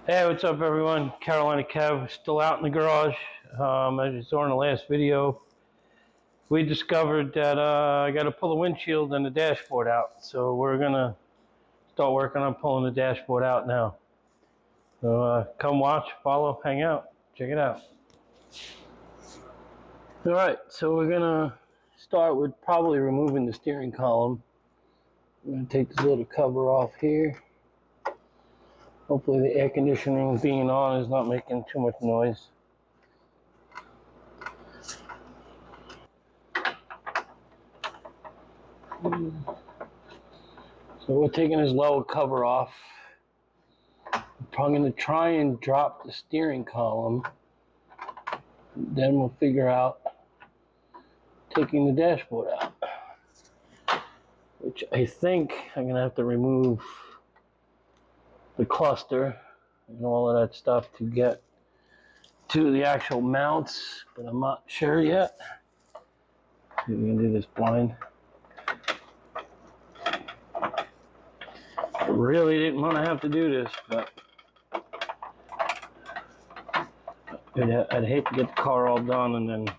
Hey, what's up everyone? Carolina Kev, still out in the garage. As you saw in the last video, we discovered that I got to pull the windshield and the dashboard out. So we're going to start working on pulling the dashboard out now. So come watch, follow, hang out, check it out. Alright, so we're going to start with probably removing the steering column. I'm going to take this little cover off here. Hopefully the air conditioning being on is not making too much noise. So we're taking this lower cover off. I'm going to try and drop the steering column. Then we'll figure out taking the dashboard out. Which I think I'm going to have to remove the cluster and all of that stuff to get to the actual mounts. But I'm not sure yet. We're going to do this blind. I really didn't want to have to do this, but I'd hate to get the car all done and then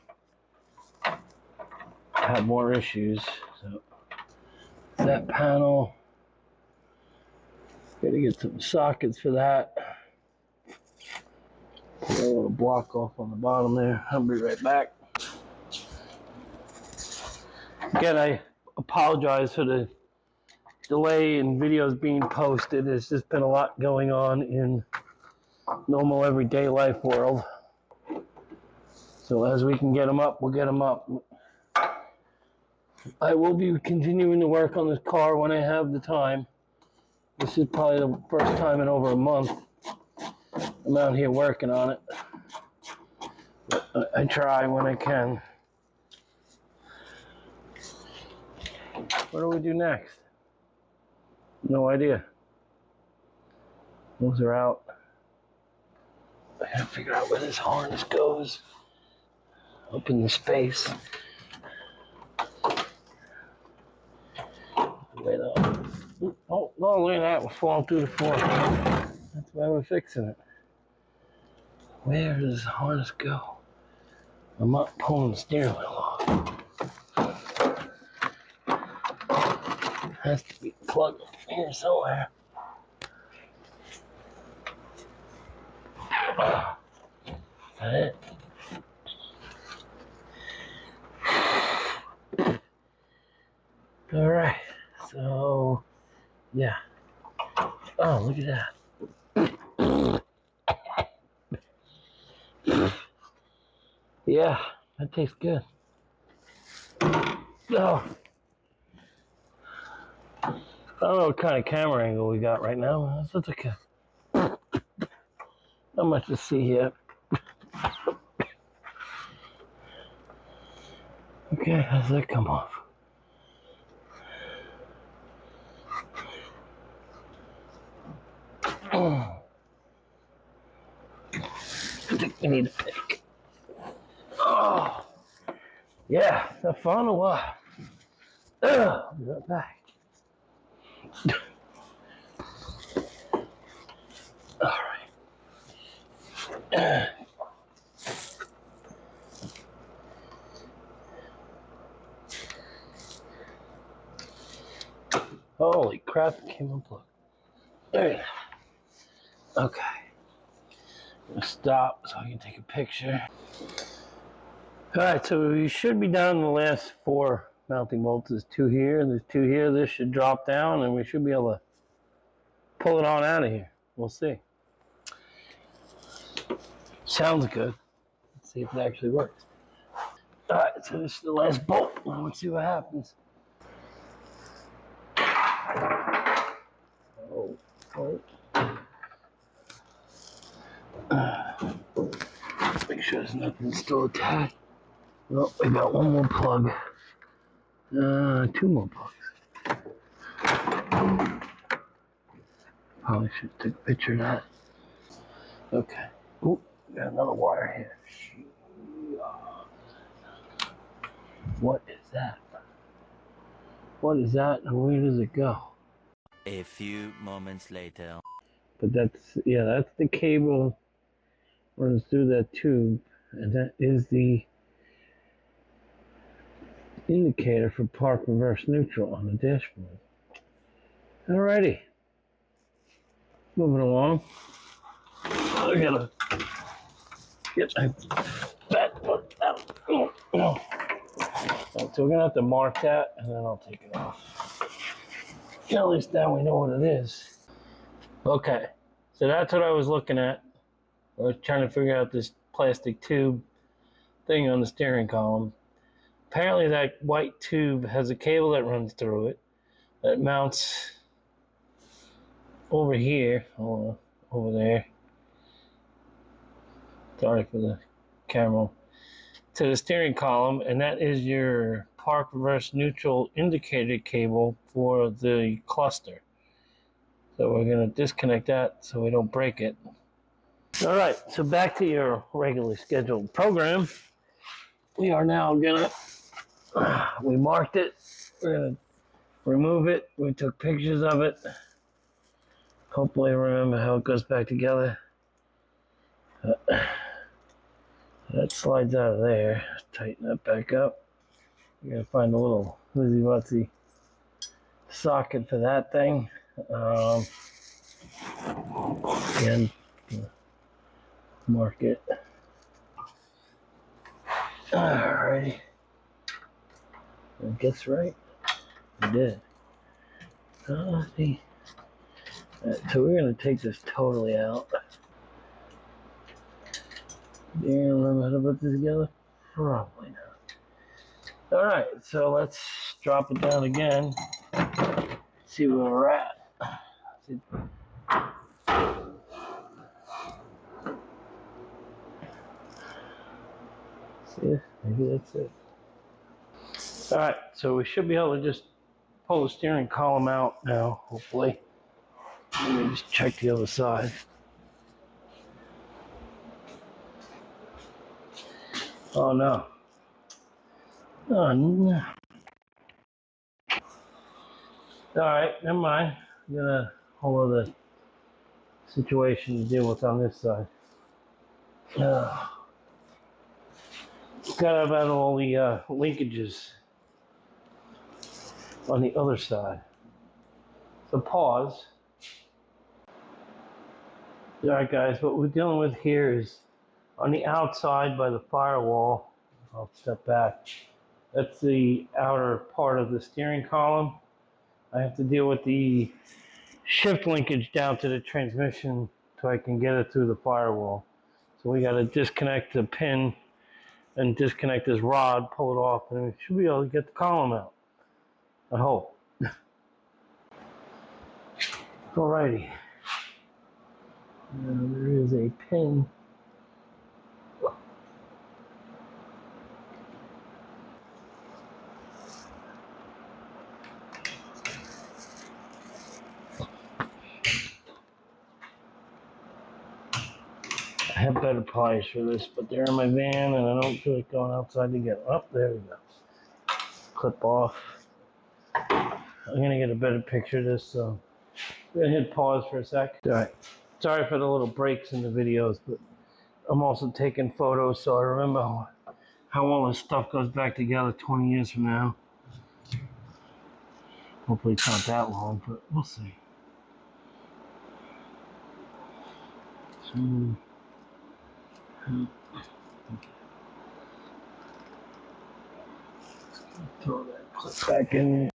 have more issues. So that panel, gotta get some sockets for that. Put a little block off on the bottom there. I'll be right back. Again, I apologize for the delay in videos being posted. There's just been a lot going on in normal everyday life world. So as we can get them up, we'll get them up. I will be continuing to work on this car when I have the time. This is probably the first time in over a month I'm out here working on it. But I try when I can. What do we do next? No idea. Those are out. I gotta figure out where this harness goes. Open the space. Wait up. Oh, no, look at that. We're falling through the floor. That's why we're fixing it. Where does the harness go? I'm not pulling the steering wheel off. It has to be plugged here somewhere. Is that it? Alright, so yeah. Oh, look at that. Yeah, that tastes good. Oh. I don't know what kind of camera angle we got right now. That's okay. Not much to see here. Okay, how's that come off? I think we need a pick. Oh, yeah, it's fun or what? I'll be right back. All right. Holy crap, it came unplugged. There. Okay. I'm gonna stop so I can take a picture. Alright, so we should be down to the last 4 mounting bolts. There's 2 here, and there's 2 here. This should drop down and we should be able to pull it on out of here. We'll see. Sounds good. Let's see if it actually works. Alright, so this is the last bolt. Let's see what happens. Oh. Make sure there's nothing still attached. Well, we got 1 more plug. 2 more plugs. Probably should take a picture of that. Okay. Ooh, got another wire here. What is that? What is that and where does it go? A few moments later. But that's the cable runs through that tube, and that is the indicator for park reverse neutral on the dashboard. Alrighty, moving along. I gotta get my back foot out. So we're gonna have to mark that, and then I'll take it off. At least now we know what it is. Okay, so that's what I was looking at. I was trying to figure out this plastic tube thing on the steering column. Apparently that white tube has a cable that runs through it that mounts over here, or over there. Sorry for the camera. To the steering column, and that is your park reverse neutral indicator cable for the cluster. So we're going to disconnect that so we don't break it. All right, so back to your regularly scheduled program. We are now going to, we marked it, we're going to remove it, we took pictures of it. Hopefully remember how it goes back together. That slides out of there. Tighten that back up. You gotta find a little woozy-wutsy socket for that thing. And mark it. Alrighty. I guess right. I did. So we're gonna take this totally out. Do you remember how to put this together? Probably not. Alright, so let's drop it down again. See where we're at. See, maybe that's it. Alright, so we should be able to just pull the steering column out now, hopefully. Let me just check the other side. Oh no. Oh no. Alright, never mind. I'm got a whole other situation to deal with on this side. Got about all the linkages on the other side. So pause. Alright guys, what we're dealing with here is on the outside by the firewall. I'll step back. That's the outer part of the steering column. I have to deal with the shift linkage down to the transmission so I can get it through the firewall. So we got to disconnect the pin and disconnect this rod, pull it off, and we should be able to get the column out. I hope. Alrighty. Now there is a pin. I have better pliers for this, but they're in my van and I don't feel like going outside to get them. Oh, there we go. Clip off. I'm going to get a better picture of this, so I'm going to hit pause for a sec. Alright. Sorry for the little breaks in the videos, but I'm also taking photos so I remember how all this stuff goes back together 20 years from now. Hopefully it's not that long, but we'll see. So, throw that clip back in.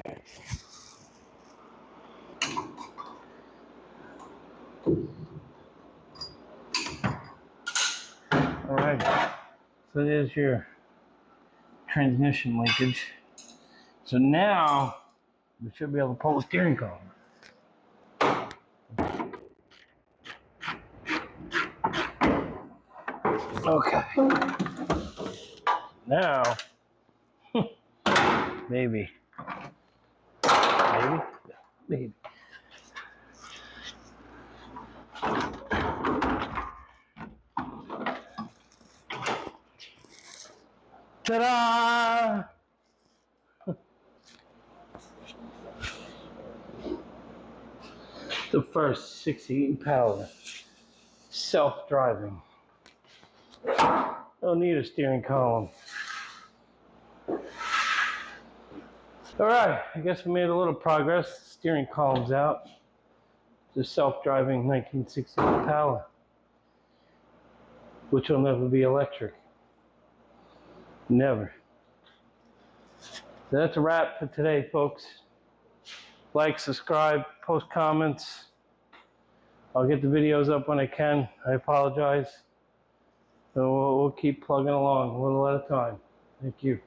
Alright, so there's your transmission linkage. So now we should be able to pull the steering column. Okay. Now, maybe. Maybe. Ta-da! The first 60 Impala, self-driving. Don't need a steering column. Alright, I guess we made a little progress. Steering column's out. The self-driving 1960 Impala, which will never be electric. Never. So that's a wrap for today, folks. Like, subscribe, post comments. I'll get the videos up when I can. I apologize. So we'll keep plugging along a little at a time. Thank you.